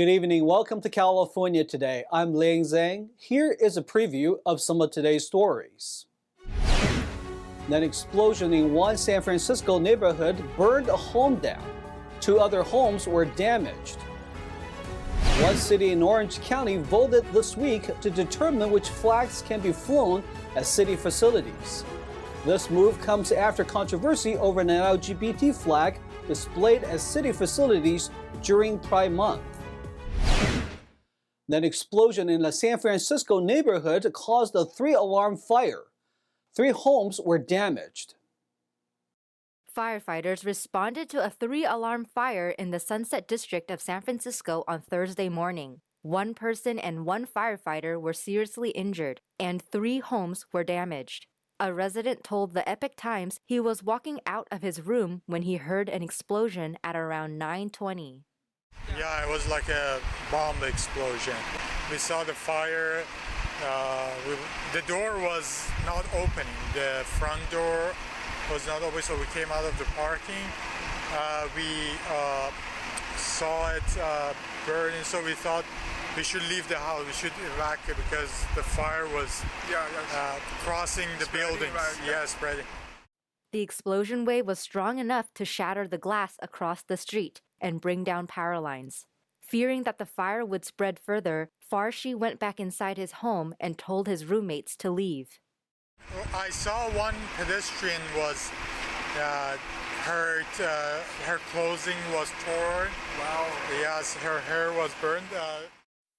Good evening. Welcome to California Today. I'm Ling Zhang. Here is a preview of some of today's stories. An explosion in one San Francisco neighborhood burned a home down. 2 other homes were damaged. One city in Orange County voted this week to determine which flags can be flown at city facilities. This move comes after controversy over an LGBT flag displayed at city facilities during Pride Month. An explosion in a San Francisco neighborhood caused a 3-alarm fire. 3 homes were damaged. Firefighters responded to a 3-alarm fire in the Sunset District of San Francisco on Thursday morning. 1 person and 1 firefighter were seriously injured, and 3 homes were damaged. A resident told the Epoch Times he was walking out of his room when he heard an explosion at around 9:20. Yeah, it was like a bomb explosion. We saw the fire. The door was not opening. The front door was not open, so we came out of the parking. We saw it burning, so we thought we should leave the house. We should evacuate because the fire was crossing the buildings. Yeah, spreading. The explosion wave was strong enough to shatter the glass across the street and bring down power lines. Fearing that the fire would spread further, Farshi went back inside his home and told his roommates to leave. I saw one pedestrian was hurt. Her clothing was torn. Wow. Yes, her hair was burned.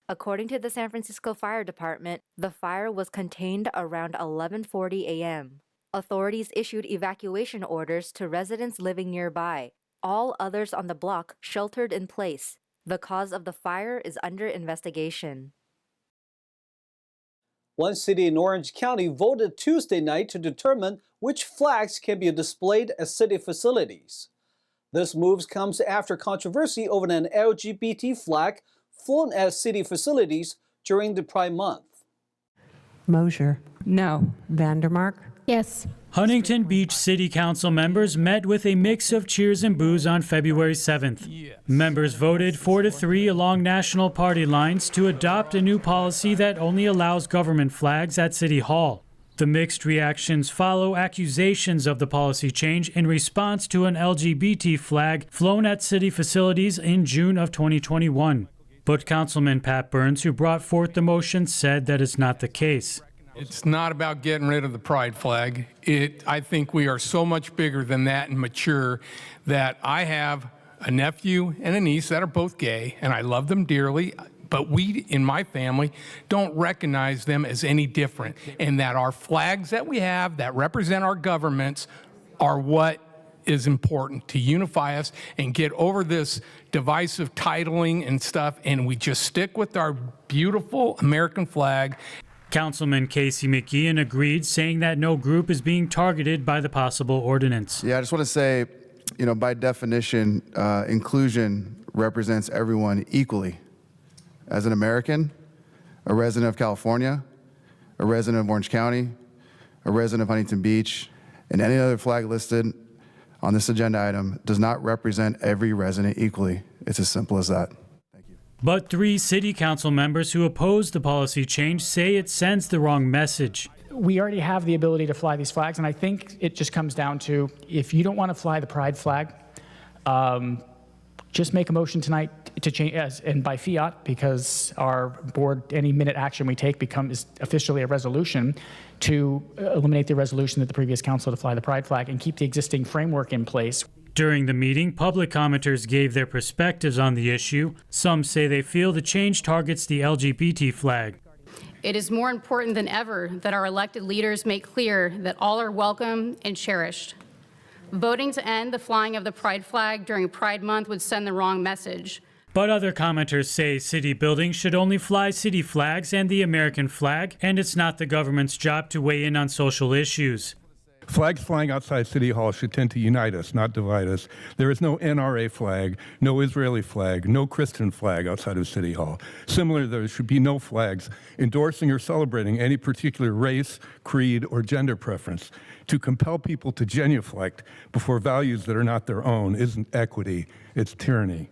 According to the San Francisco Fire Department, the fire was contained around 11:40 a.m. Authorities issued evacuation orders to residents living nearby. All others on the block sheltered in place. The cause of the fire is under investigation. One city in Orange County voted Tuesday night to determine which flags can be displayed at city facilities. This move comes after controversy over an LGBT flag flown at city facilities during the Pride Month. Mosier. No. Vandermark. Yes. Huntington Beach City Council members met with a mix of cheers and boos on February 7th. Members voted 4-3 along national party lines to adopt a new policy that only allows government flags at City Hall. The mixed reactions follow accusations of the policy change in response to an LGBT flag flown at city facilities in June of 2021. But Councilman Pat Burns, who brought forth the motion, said that is not the case. It's not about getting rid of the pride flag. I think we are so much bigger than that and mature that I have a nephew and a niece that are both gay, and I love them dearly, but we, in my family, don't recognize them as any different, and that our flags that we have that represent our governments are what is important to unify us and get over this divisive titling and stuff, and we just stick with our beautiful American flag. Councilman Casey McGeehan agreed, saying that no group is being targeted by the possible ordinance. Yeah, I just want to say, by definition, inclusion represents everyone equally. As an American, a resident of California, a resident of Orange County, a resident of Huntington Beach, and any other flag listed on this agenda item does not represent every resident equally. It's as simple as that. But 3 city council members who oppose the policy change say it sends the wrong message. We already have the ability to fly these flags, and I think it just comes down to, if you don't want to fly the pride flag, just make a motion tonight to change, and by fiat, because our board, any minute action we take becomes officially a resolution to eliminate the resolution that the previous council to fly the pride flag and keep the existing framework in place. During the meeting, public commenters gave their perspectives on the issue. Some say they feel the change targets the LGBT flag. It is more important than ever that our elected leaders make clear that all are welcome and cherished. Voting to end the flying of the pride flag during Pride Month would send the wrong message. But other commenters say city buildings should only fly city flags and the American flag, and it's not the government's job to weigh in on social issues. Flags flying outside City Hall should tend to unite us, not divide us. There is no NRA flag, no Israeli flag, no Christian flag outside of City Hall. Similarly, there should be no flags endorsing or celebrating any particular race, creed, or gender preference. To compel people to genuflect before values that are not their own isn't equity, it's tyranny.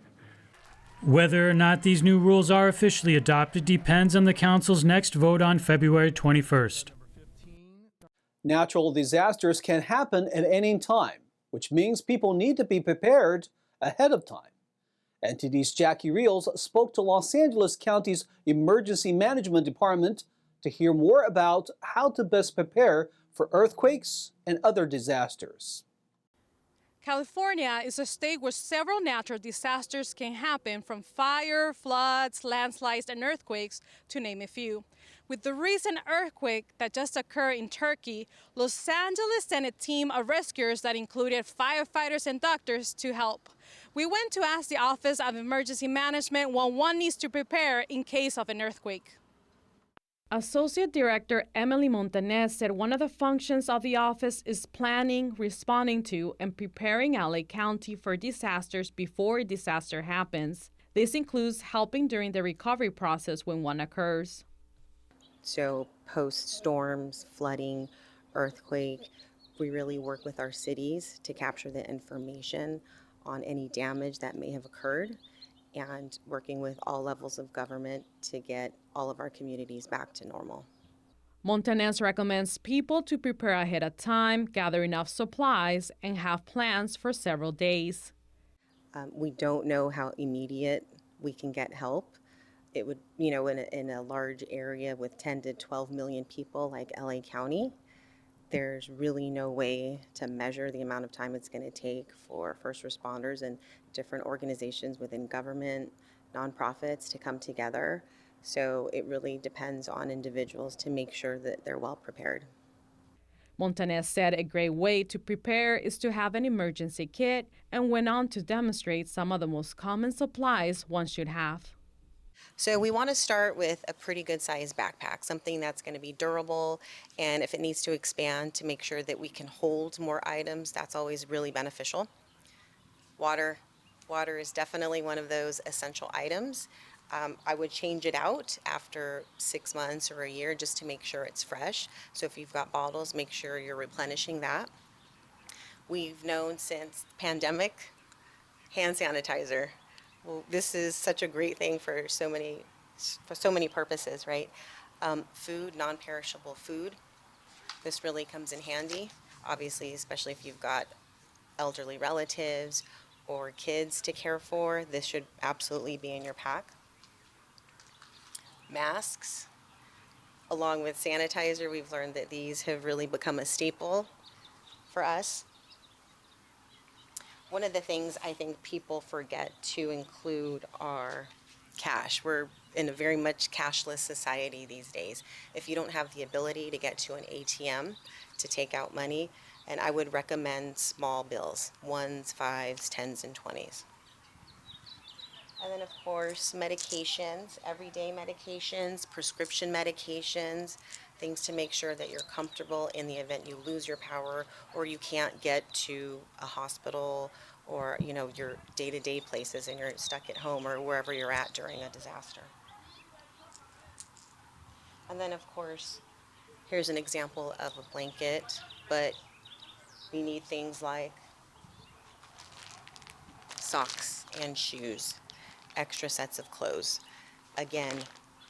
Whether or not these new rules are officially adopted depends on the council's next vote on February 21st. Natural disasters can happen at any time, which means people need to be prepared ahead of time. NTD's Jackie Reels spoke to Los Angeles County's Emergency Management Department to hear more about how to best prepare for earthquakes and other disasters. California is a state where several natural disasters can happen, from fire, floods, landslides, and earthquakes, to name a few. With the recent earthquake that just occurred in Turkey, Los Angeles sent a team of rescuers that included firefighters and doctors to help. We went to ask the Office of Emergency Management what one needs to prepare in case of an earthquake. Associate Director Emily Montanez said one of the functions of the office is planning, responding to, and preparing LA County for disasters before a disaster happens. This includes helping during the recovery process when one occurs. So post-storms, flooding, earthquake, we really work with our cities to capture the information on any damage that may have occurred, and working with all levels of government to get all of our communities back to normal. Montanez recommends people to prepare ahead of time, gather enough supplies, and have plans for several days. We don't know how immediate we can get help. It would, in a large area with 10 to 12 million people like LA County, there's really no way to measure the amount of time it's going to take for first responders and different organizations within government, nonprofits to come together. So it really depends on individuals to make sure that they're well prepared. Montanez said a great way to prepare is to have an emergency kit, and went on to demonstrate some of the most common supplies one should have. So we want to start with a pretty good sized backpack, something that's going to be durable, and if it needs to expand, to make sure that we can hold more items. That's always really beneficial. Water is definitely one of those essential items. I would change it out after 6 months or a year just to make sure it's fresh. So if you've got bottles, make sure you're replenishing that. We've known since the pandemic, hand sanitizer. Well, this is such a great thing for so many purposes, right? Food, non-perishable food. This really comes in handy, obviously, especially if you've got elderly relatives or kids to care for. This should absolutely be in your pack. Masks, along with sanitizer. We've learned that these have really become a staple for us. One of the things I think people forget to include are cash. We're in a very much cashless society these days. If you don't have the ability to get to an ATM to take out money, and I would recommend small bills, 1s, 5s, 10s, and 20s. And then, of course, medications, everyday medications, prescription medications, things to make sure that you're comfortable in the event you lose your power or you can't get to a hospital or, your day-to-day places and you're stuck at home or wherever you're at during a disaster. And then, of course, here's an example of a blanket, but we need things like socks and shoes, extra sets of clothes. Again,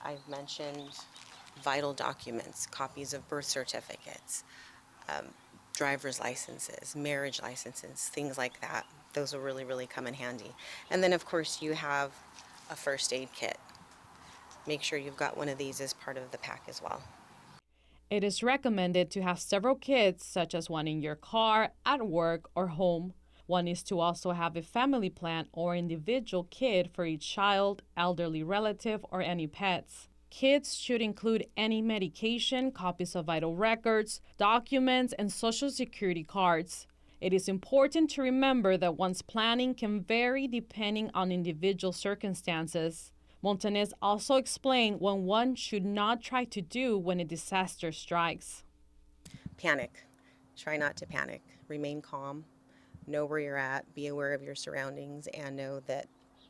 I've mentioned vital documents, copies of birth certificates, driver's licenses, marriage licenses, things like that. Those will really, really come in handy. And then, of course, you have a first aid kit. Make sure you've got one of these as part of the pack as well. It is recommended to have several kits, such as one in your car, at work, or home. One is to also have a family plan or individual kit for each child, elderly relative, or any pets. Kits should include any medication, copies of vital records, documents, and social security cards. It is important to remember that one's planning can vary depending on individual circumstances. Montanez also explained what one should not try to do when a disaster strikes. Panic. Try not to panic. Remain calm. Know where you're at. Be aware of your surroundings and know that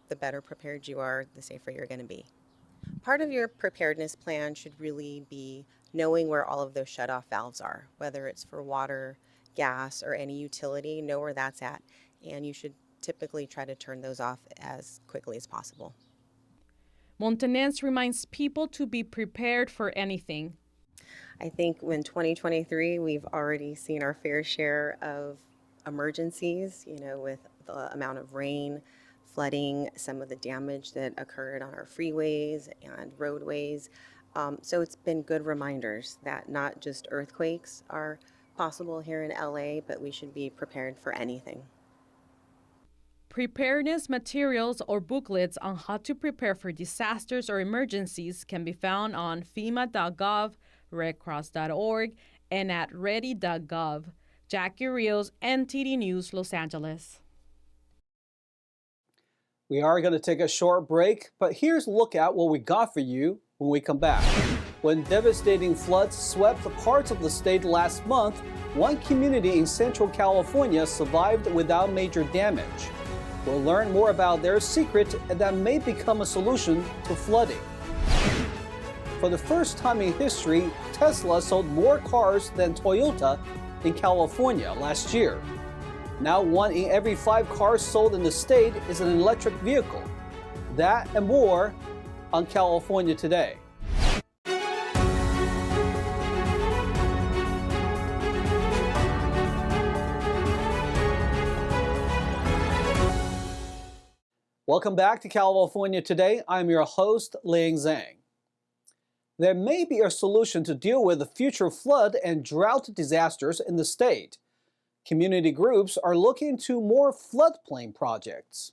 the better prepared you are, the safer you're going to be. Part of your preparedness plan should really be knowing where all of those shutoff valves are, whether it's for water, gas, or any utility. Know where that's at. And you should typically try to turn those off as quickly as possible. Montanense reminds people to be prepared for anything. I think in 2023, we've already seen our fair share of emergencies, with the amount of rain, flooding, some of the damage that occurred on our freeways and roadways. So it's been good reminders that not just earthquakes are possible here in LA, but we should be prepared for anything. Preparedness materials or booklets on how to prepare for disasters or emergencies can be found on FEMA.gov, redcross.org, and at ready.gov. Jackie Rios, NTD News, Los Angeles. We are going to take a short break, but here's a look at what we got for you when we come back. When devastating floods swept parts of the state last month, one community in Central California survived without major damage. We'll learn more about their secret that may become a solution to flooding. For the first time in history, Tesla sold more cars than Toyota in California last year. Now 1 in every 5 cars sold in the state is an electric vehicle. That and more on California Today. Welcome back to California Today. I'm your host, Ling Zhang. There may be a solution to deal with the future flood and drought disasters in the state. Community groups are looking into more floodplain projects.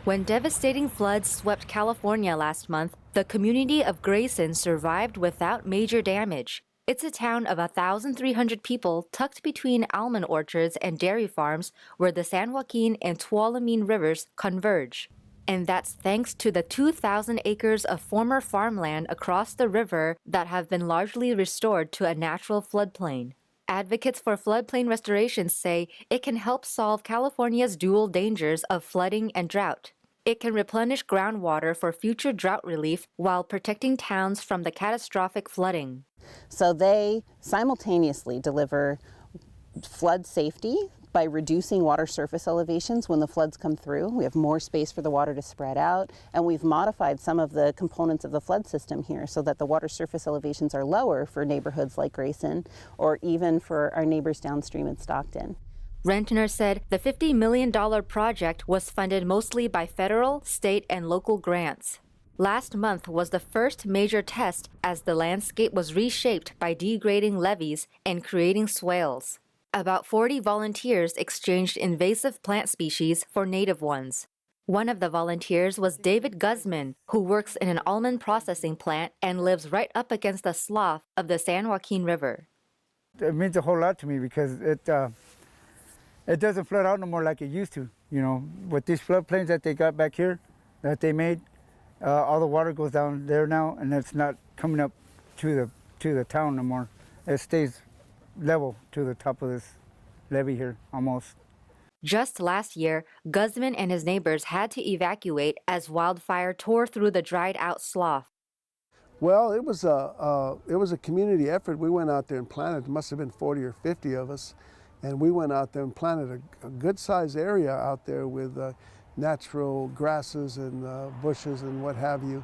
When devastating floods swept California last month, the community of Grayson survived without major damage. It's a town of 1,300 people tucked between almond orchards and dairy farms where the San Joaquin and Tuolumne rivers converge. And that's thanks to the 2,000 acres of former farmland across the river that have been largely restored to a natural floodplain. Advocates for floodplain restoration say it can help solve California's dual dangers of flooding and drought. It can replenish groundwater for future drought relief while protecting towns from the catastrophic flooding. So they simultaneously deliver flood safety by reducing water surface elevations when the floods come through. We have more space for the water to spread out, and we've modified some of the components of the flood system here so that the water surface elevations are lower for neighborhoods like Grayson or even for our neighbors downstream in Stockton. Rentner said the $50 million project was funded mostly by federal, state, and local grants. Last month was the first major test as the landscape was reshaped by degrading levees and creating swales. About 40 volunteers exchanged invasive plant species for native ones. One of the volunteers was David Guzman, who works in an almond processing plant and lives right up against the slough of the San Joaquin River. It means a whole lot to me because it doesn't flood out no more like it used to. You know, with these floodplains that they got back here, that they made, all the water goes down there now, and it's not coming up to the town no more. It stays level to the top of this levee here, almost. Just last year, Guzman and his neighbors had to evacuate as wildfire tore through the dried-out slough. Well, it was a community effort. We went out there and planted. There must have been 40 or 50 of us, and we went out there and planted a good-sized area out there with natural grasses and bushes and what have you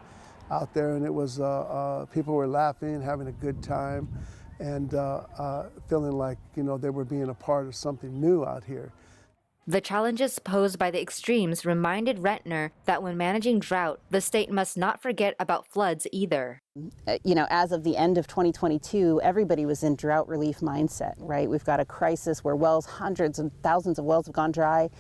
out there. And it was people were laughing, having a good time, and feeling like, you know, they were being a part of something new out here. The challenges posed by the extremes reminded Rentner that when managing drought, the state must not forget about floods either. You know, as of the end of 2022, everybody was in drought relief mindset, right? We've got a crisis where wells, hundreds and thousands of wells have gone dry.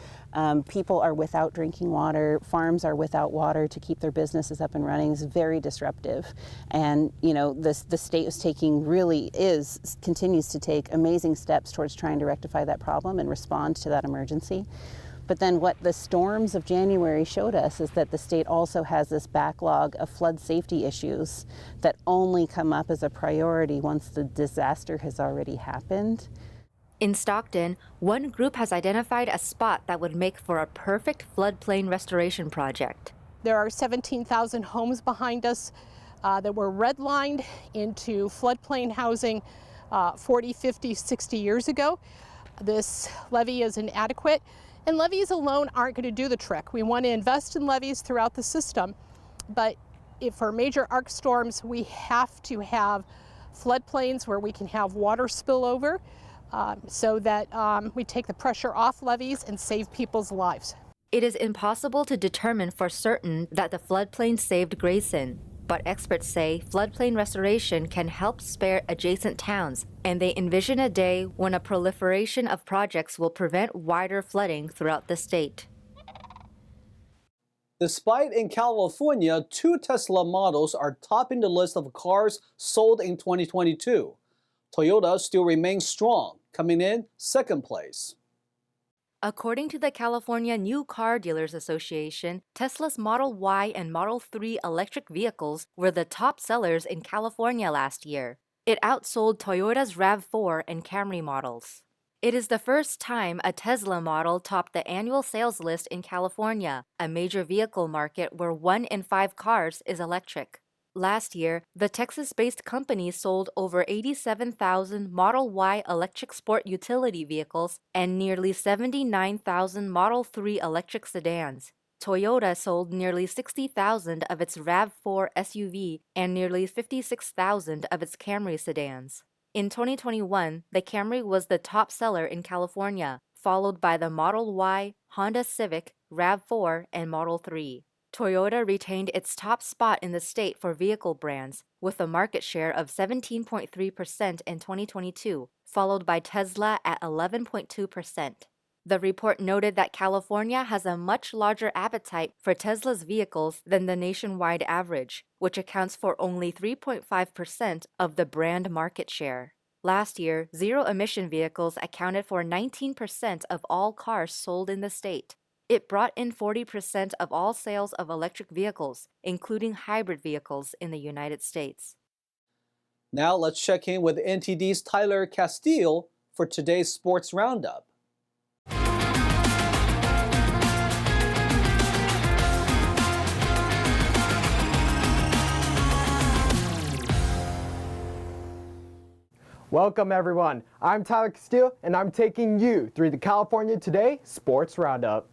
People are without drinking water. Farms are without water to keep their businesses up and running. It's very disruptive. And, you know, the state is continues to take amazing steps towards trying to rectify that problem and respond to that emergency. But then what the storms of January showed us is that the state also has this backlog of flood safety issues that only come up as a priority once the disaster has already happened. In Stockton, one group has identified a spot that would make for a perfect floodplain restoration project. There are 17,000 homes behind us that were redlined into floodplain housing 40, 50, 60 years ago. this levee is inadequate, and levees alone aren't going to do the trick. We want to invest in levees throughout the system, but if for major arc storms, we have to have floodplains where we can have water spillover so that we take the pressure off levees and save people's lives. It is impossible to determine for certain that the floodplain saved Grayson, but experts say floodplain restoration can help spare adjacent towns, and they envision a day when a proliferation of projects will prevent wider flooding throughout the state. Despite in California, 2 Tesla models are topping the list of cars sold in 2022. Toyota still remains strong, coming in second place. According to the California New Car Dealers Association, Tesla's Model Y and Model 3 electric vehicles were the top sellers in California last year. It outsold Toyota's RAV4 and Camry models. It is the first time a Tesla model topped the annual sales list in California, a major vehicle market where 1 in 5 cars is electric. Last year, the Texas-based company sold over 87,000 Model Y electric sport utility vehicles and nearly 79,000 Model 3 electric sedans. Toyota sold nearly 60,000 of its RAV4 SUV and nearly 56,000 of its Camry sedans. In 2021, the Camry was the top seller in California, followed by the Model Y, Honda Civic, RAV4, and Model 3. Toyota retained its top spot in the state for vehicle brands, with a market share of 17.3% in 2022, followed by Tesla at 11.2%. The report noted that California has a much larger appetite for Tesla's vehicles than the nationwide average, which accounts for only 3.5% of the brand market share. Last year, zero-emission vehicles accounted for 19% of all cars sold in the state. It brought in 40% of all sales of electric vehicles, including hybrid vehicles in the United States. Now let's check in with NTD's Tyler Castile for today's Sports Roundup. Welcome everyone, I'm Tyler Castile and I'm taking you through the California Today Sports Roundup.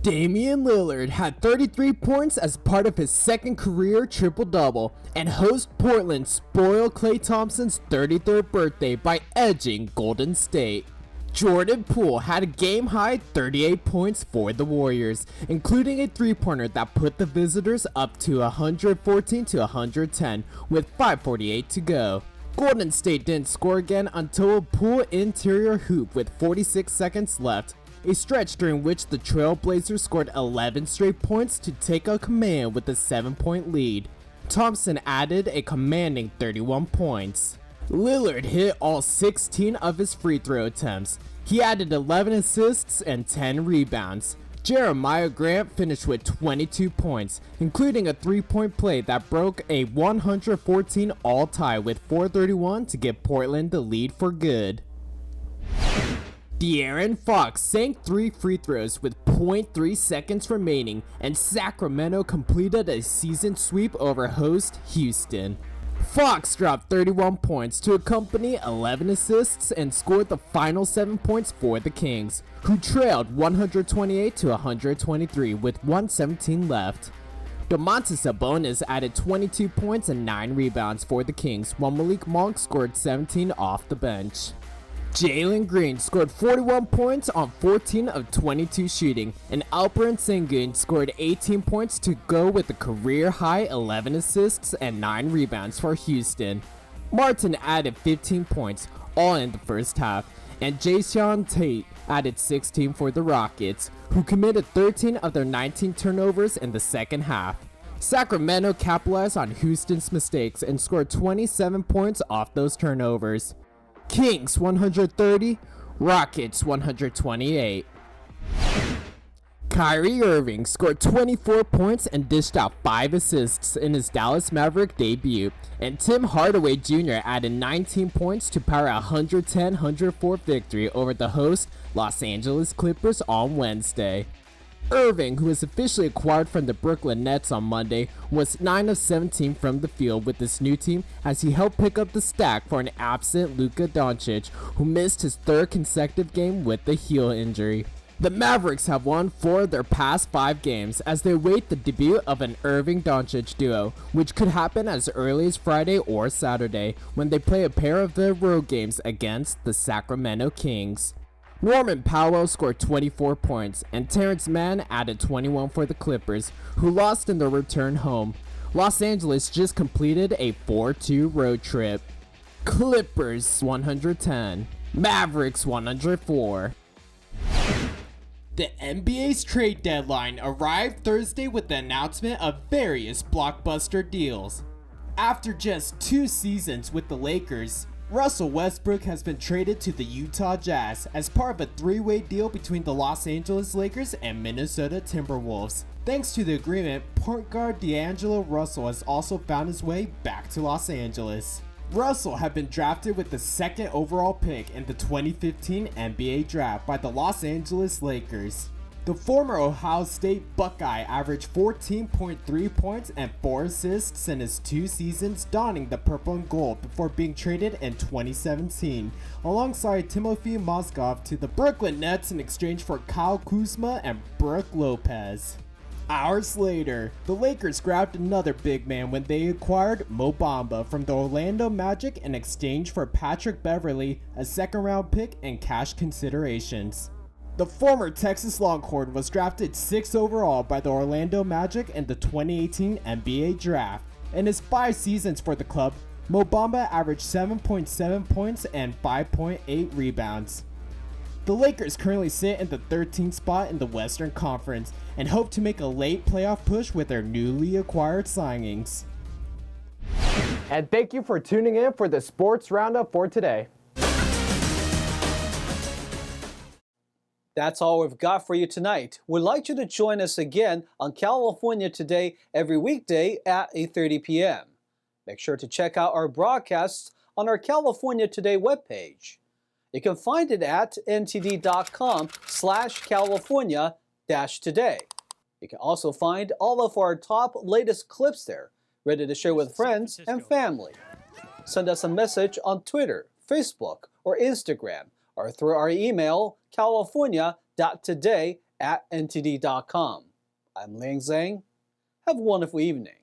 Damian Lillard had 33 points as part of his second career triple-double, and host Portland spoiled Klay Thompson's 33rd birthday by edging Golden State. Jordan Poole had a game-high 38 points for the Warriors, including a three-pointer that put the visitors up to 114-110 with 5:48 to go. Golden State didn't score again until a Poole interior hoop with 46 seconds left, a stretch during which the Trailblazers scored 11 straight points to take a command with a 7-point lead. Thompson added a commanding 31 points. Lillard hit all 16 of his free throw attempts. He added 11 assists and 10 rebounds. Jeremiah Grant finished with 22 points, including a 3-point play that broke a 114 all-tie with 4:31 to give Portland the lead for good. De'Aaron Fox sank 3 free throws with 0.3 seconds remaining, and Sacramento completed a season sweep over host Houston. Fox dropped 31 points to accompany 11 assists and scored the final 7 points for the Kings, who trailed 128-123 with 1:17 left. Domantas Sabonis added 22 points and 9 rebounds for the Kings, while Malik Monk scored 17 off the bench. Jalen Green scored 41 points on 14 of 22 shooting, and Alperen Sengun scored 18 points to go with a career-high 11 assists and 9 rebounds for Houston. Martin added 15 points, all in the first half, and Jason Tate added 16 for the Rockets, who committed 13 of their 19 turnovers in the second half. Sacramento capitalized on Houston's mistakes and scored 27 points off those turnovers. Kings 130, Rockets 128. Kyrie Irving scored 24 points and dished out 5 assists in his Dallas Maverick debut, and Tim Hardaway Jr. added 19 points to power a 110-104 victory over the host Los Angeles Clippers on Wednesday. Irving, who was officially acquired from the Brooklyn Nets on Monday, was 9 of 17 from the field with this new team as he helped pick up the stack for an absent Luka Doncic, who missed his third consecutive game with a heel injury. The Mavericks have won 4 of their past 5 games as they await the debut of an Irving-Doncic duo, which could happen as early as Friday or Saturday when they play a pair of their road games against the Sacramento Kings. Norman Powell scored 24 points, and Terrence Mann added 21 for the Clippers, who lost in their return home. Los Angeles just completed a 4-2 road trip. Clippers 110, Mavericks 104. The NBA's trade deadline arrived Thursday with the announcement of various blockbuster deals. After just 2 seasons with the Lakers, Russell Westbrook has been traded to the Utah Jazz as part of a 3-way deal between the Los Angeles Lakers and Minnesota Timberwolves. Thanks to the agreement, point guard D'Angelo Russell has also found his way back to Los Angeles. Russell had been drafted with the 2nd overall pick in the 2015 NBA draft by the Los Angeles Lakers. The former Ohio State Buckeye averaged 14.3 points and 4 assists in his 2 seasons donning the purple and gold before being traded in 2017, alongside Timofey Mozgov to the Brooklyn Nets in exchange for Kyle Kuzma and Brook Lopez. Hours later, the Lakers grabbed another big man when they acquired Mo Bamba from the Orlando Magic in exchange for Patrick Beverley, a 2nd-round pick, and cash considerations. The former Texas Longhorn was drafted 6th overall by the Orlando Magic in the 2018 NBA Draft. In his 5 seasons for the club, Mo Bamba averaged 7.7 points and 5.8 rebounds. The Lakers currently sit in the 13th spot in the Western Conference and hope to make a late playoff push with their newly acquired signings. And thank you for tuning in for the Sports Roundup for today. That's all we've got for you tonight. We'd like you to join us again on California Today every weekday at 8:30 p.m. Make sure to check out our broadcasts on our California Today webpage. You can find it at ntd.com/California-today. You can also find all of our top latest clips there, ready to share with friends and family. Send us a message on Twitter, Facebook, or Instagram, or through our email, california.today@ntd.com. I'm Ling Zhang. Have a wonderful evening.